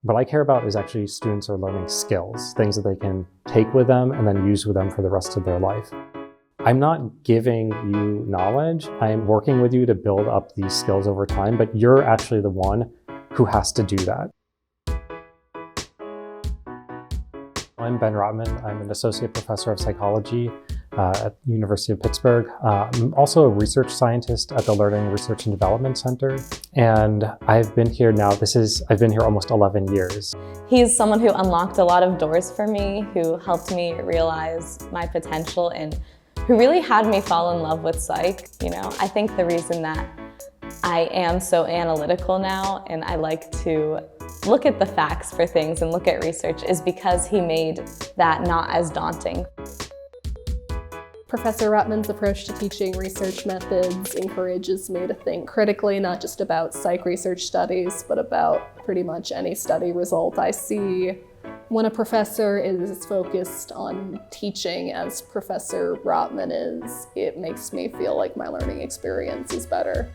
What I care about is actually students are learning skills, things that they can take with them and then use with them for the rest of their life. I'm not giving you knowledge, I'm working with you to build up these skills over time, but you're actually the one who has to do that. I'm Ben Rottman. I'm an associate professor of psychology at the University of Pittsburgh. I'm also a research scientist at the Learning, Research and Development Center. And I've been here now, I've been here almost 11 years. He's someone who unlocked a lot of doors for me, who helped me realize my potential, and who really had me fall in love with psych. I think the reason that I am so analytical now and I like to look at the facts for things and look at research is because he made that not as daunting. Professor Rottman's approach to teaching research methods encourages me to think critically, not just about psych research studies, but about pretty much any study result I see. When a professor is focused on teaching, as Professor Rottman is, it makes me feel like my learning experience is better.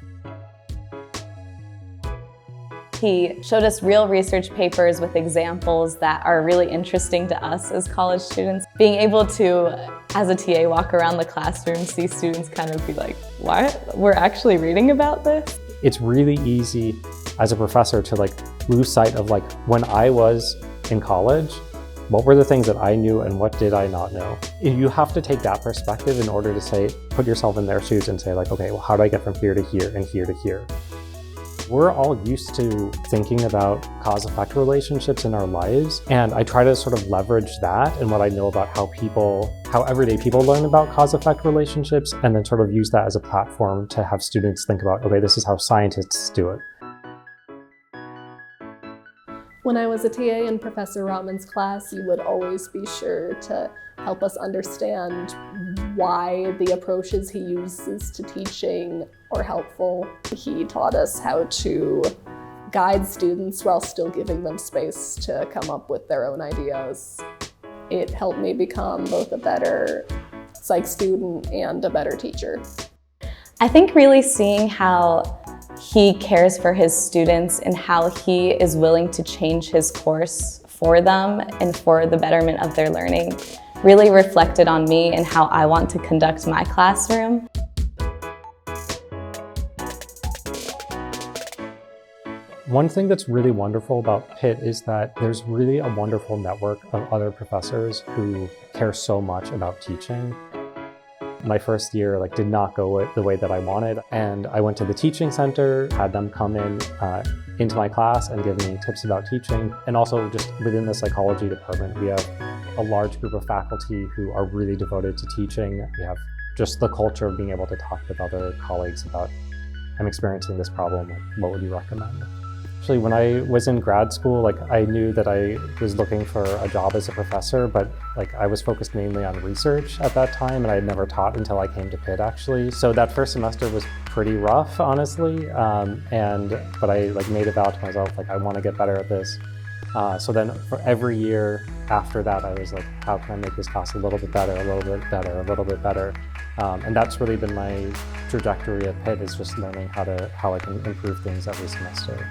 He showed us real research papers with examples that are really interesting to us as college students. Being able to, as a TA, walk around the classroom, see students kind of be like, what? We're actually reading about this? It's really easy as a professor to lose sight of when I was in college, what were the things that I knew and what did I not know? You have to take that perspective in order to put yourself in their shoes and say okay, well, how do I get from here to here and here to here? We're all used to thinking about cause-effect relationships in our lives, and I try to sort of leverage that and what I know about how everyday people learn about cause-effect relationships, and then sort of use that as a platform to have students think about, okay, this is how scientists do it. When I was a TA in Professor Rottman's class, you would always be sure to help us understand why the approaches he uses to teaching are helpful. He taught us how to guide students while still giving them space to come up with their own ideas. It helped me become both a better psych student and a better teacher. I think really seeing how he cares for his students and how he is willing to change his course for them and for the betterment of their learning really reflected on me and how I want to conduct my classroom. One thing that's really wonderful about Pitt is that there's really a wonderful network of other professors who care so much about teaching. My first year did not go the way that I wanted, and I went to the teaching center, had them come into my class and give me tips about teaching. And also just within the psychology department, we have a large group of faculty who are really devoted to teaching. We have just the culture of being able to talk with other colleagues about, I'm experiencing this problem, what would you recommend? Actually, when I was in grad school, I knew that I was looking for a job as a professor, but I was focused mainly on research at that time, and I had never taught until I came to Pitt, actually. So that first semester was pretty rough, honestly, but I made a vow to myself, I want to get better at this. So then for every year after that, I was how can I make this class a little bit better, a little bit better, a little bit better? And that's really been my trajectory at Pitt, is just learning how I can improve things every semester.